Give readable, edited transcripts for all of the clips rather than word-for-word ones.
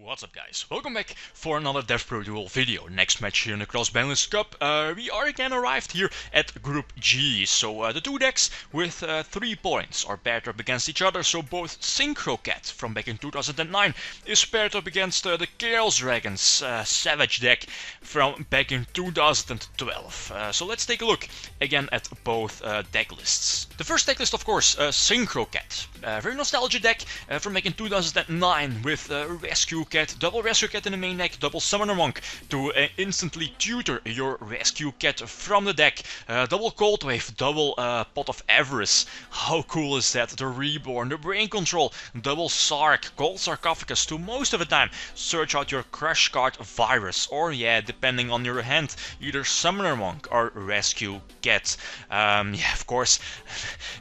What's up guys, welcome back for another Devpro duel video. Next match here in the Banlist Cup. We are again arrived here at Group G. So the two decks with 3 points are paired up against each other. So both Synchro Cat from back in 2009 is paired up against the Chaos Dragons Savage deck from back in 2012. So let's take a look again at both deck lists. The first deck list, of course, Synchro Cat. Very nostalgic deck from back in 2009 with Rescue Cat, double Rescue Cat in the main deck, double Summoner Monk to instantly tutor your Rescue Cat from the deck, double Cold Wave, double Pot of Avarice. How cool is that? The Reborn, the Brain Control, double Sark, Gold Sarcophagus to most of the time search out your Crush card Virus, or yeah, depending on your hand, either Summoner Monk or Rescue Cat. Yeah, of course,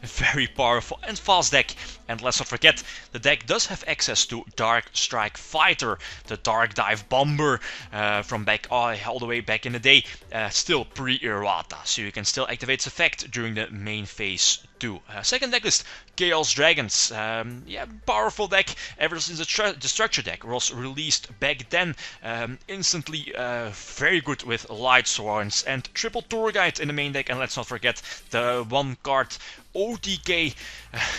very powerful and fast deck. And let's not forget, the deck does have access to Dark Strike Fighter, the Dark Dive Bomber from back all the way back in the day, still pre-errata, so you can still activate its effect during the main phase too. Second deck list, Chaos Dragons. Yeah, powerful deck ever since the structure deck was released back then. Instantly very good with Light Swords and triple Tour Guide in the main deck, and let's not forget the one card OTK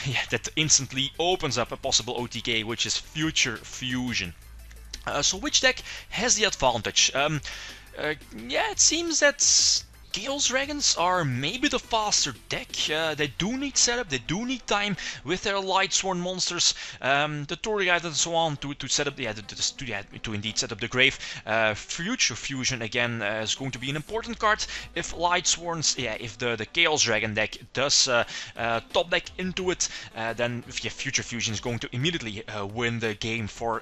yeah, that instantly opens up a possible OTK, which is Future Fusion. So which deck has the advantage? Yeah, it seems that Chaos Dragons are maybe the faster deck. They do need setup, they do need time with their Lightsworn monsters, the Tour Guide and so on to set up, to indeed set up the grave. Future Fusion again is going to be an important card if Lightsworns, yeah, if the Chaos Dragon deck does top deck into it, then yeah, Future Fusion is going to immediately win the game for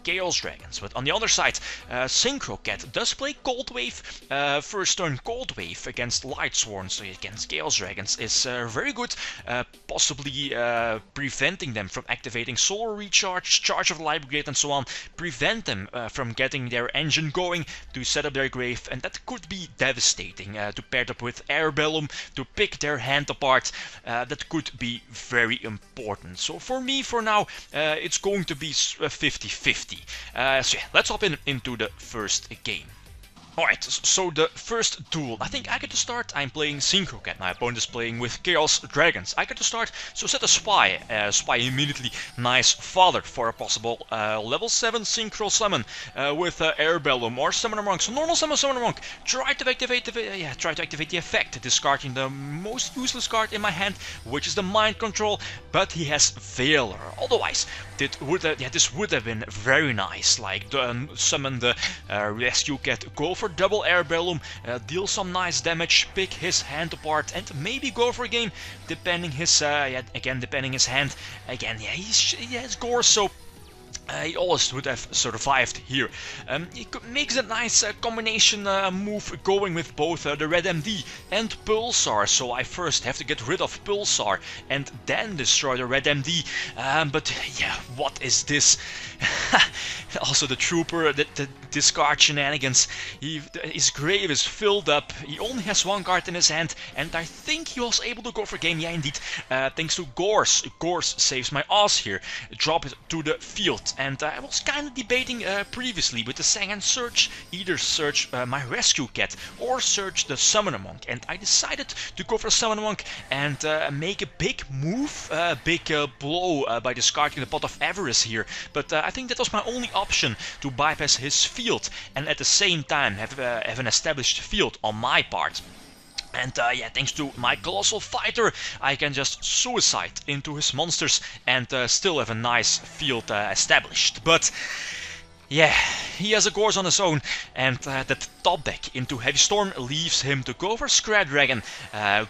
Chaos Dragons. But on the other side, Synchro Cat does play Cold Wave, first turn Cold Wave against Lightsworn, so against Chaos Dragons is very good, possibly preventing them from activating Solar Recharge, Charge of the Light Brigade and so on, prevent them from getting their engine going to set up their grave, and that could be devastating. To pair up with Air Bellum to pick their hand apart, that could be very important. So for me, for now, it's going to be 50-50. So yeah, let's hop into the first game. Alright, so the first duel. I think I get to start. I'm playing Synchro Cat. My opponent is playing with Chaos Dragons. I get to start, so set a Spy. Spy immediately. Nice fodder for a possible level 7 Synchro Summon with Air Bellum or Summoner Monk. So normal summon Summoner Monk. Try to activate the effect, discarding the most useless card in my hand, which is the Mind Control, but he has Veiler. Otherwise, this would have been very nice. Like summon the Rescue Cat, go for double Air Bellum, deal some nice damage, pick his hand apart, and maybe go for a game, depending his depending his hand. Again, yeah, he has Gore, so he always would have survived here. He makes a nice combination move going with both the Red MD and Pulsar, so I first have to get rid of Pulsar and then destroy the Red MD. But yeah, what is this? Also the Trooper, the discard shenanigans. His grave is filled up, he only has one card in his hand, and I think he was able to go for game, yeah indeed, thanks to Gorse. Gorse saves my ass here, drop it to the field. And I was kind of debating previously with the second search, either search my Rescue Cat or search the Summoner Monk, and I decided to go for Summoner Monk and make a big move, big blow by discarding the Pot of Avarice here, but I think that was my only option to bypass his field and at the same time have an established field on my part. And yeah, thanks to my Colossal Fighter, I can just suicide into his monsters and still have a nice field established. But yeah, he has a Gorse on his own, and that top deck into Heavy Storm leaves him to go for Scrap Dragon.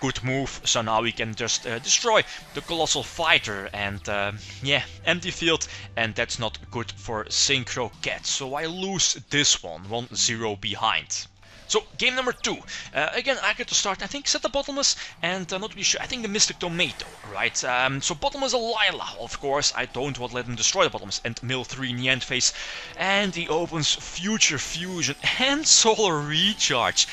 Good move, so now we can just destroy the Colossal Fighter and yeah, empty field, and that's not good for Synchro Cat. So I lose this one, 1-0 behind. So, game number 2. Again, I get to start, I think, set the Bottomless, and not to be sure, I think the Mystic Tomato, right? So Bottomless a Lila, of course, I don't want to let him destroy the Bottomless, and mill 3 in the end phase. And he opens Future Fusion and Solar Recharge.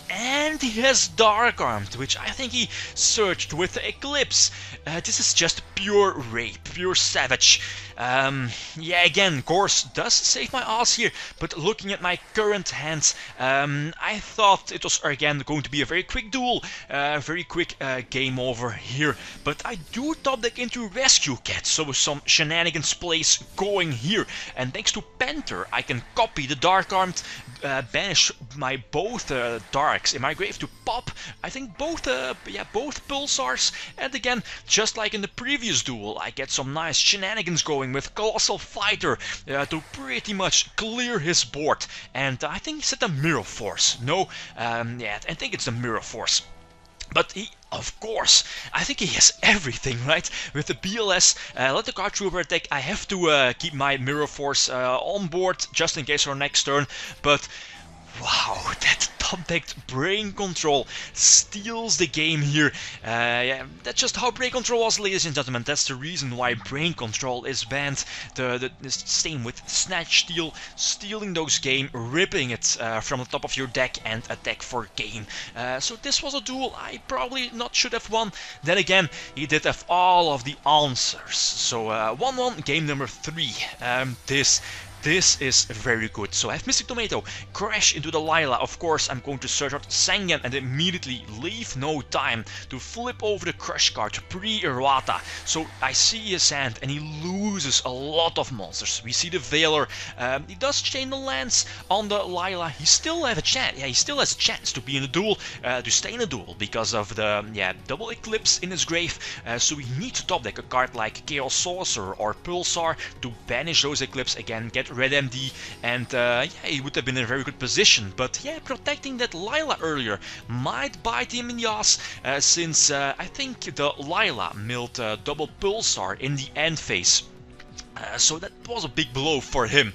And he has Dark Armed, which I think he searched with Eclipse. This is just pure rape, pure savage. Yeah, again, Gorse does save my ass here, but looking at my current hands, I thought it was again going to be a very quick duel, very quick game over here. But I do top deck into Rescue Cat, so some shenanigans plays going here. And thanks to Panther, I can copy the Dark Armed, banish my both Darks in my grave to pop. I think both Pulsars, and again, just like in the previous duel, I get some nice shenanigans going with Colossal Fighter to pretty much clear his board. And I think he said the Mirror Force. No, yeah, I think it's the Mirror Force. But he, of course, I think he has everything, right? With the BLS, let the card trooper attack, I have to keep my Mirror Force on board just in case for next turn. But wow, that top-decked Brain Control steals the game here. Yeah, that's just how Brain Control was, ladies and gentlemen. That's the reason why Brain Control is banned. The same with Snatch Steal, stealing those game, ripping it from the top of your deck and attack for game. So this was a duel I probably not should have won. Then again, he did have all of the answers. So 1-1, game number 3. This is very good. So I have Mystic Tomato, crash into the Lila. Of course, I'm going to search out Sangan and immediately leave no time to flip over the Crush card pre-Errata. So I see his hand and he loses a lot of monsters. We see the Veiler. He does chain the lands on the Lila. He still has a chance. Yeah, he still has a chance to be in a duel, to stay in a duel because of the double Eclipse in his grave. So we need to top deck a card like Chaos Saucer or Pulsar to banish those Eclipse again, get Red MD, and yeah, he would have been in a very good position. But yeah, protecting that Lila earlier might bite him in the ass, since I think the Lila milled double Pulsar in the end phase. So that was a big blow for him.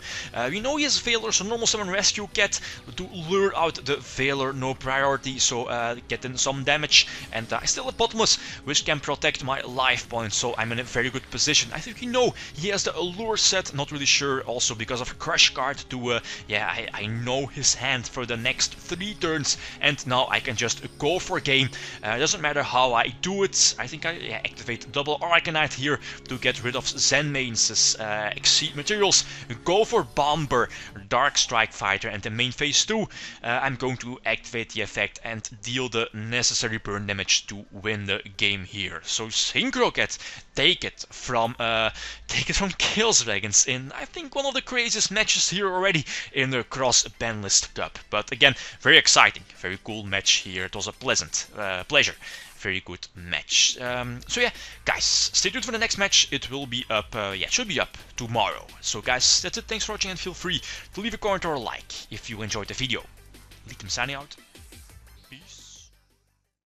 We know he has Veiler, so normal summon Rescue Cat to lure out the Veiler, no priority, so getting some damage. And I still have Bottomless, which can protect my life points, so I'm in a very good position. I think we know he has the Allure set, not really sure, also because of Crush card to, yeah, I know his hand for the next 3 turns, and now I can just go for game. Doesn't matter how I do it. I think I activate double Arcanite here to get rid of Zen Mains' Exceed materials, go for Bomber, Dark Strike Fighter, and in main phase 2 I'm going to activate the effect and deal the necessary burn damage to win the game here. So Synchro Cat, take it from Chaos Dragons in I think one of the craziest matches here already in the Cross Banlist Cup. But again, very exciting, very cool match here. It was a pleasant pleasure. Very good match. So yeah, guys, stay tuned for the next match. It will be up, yeah, it should be up tomorrow. So guys, that's it. Thanks for watching and feel free to leave a comment or a like if you enjoyed the video. Lithium signing out. Peace.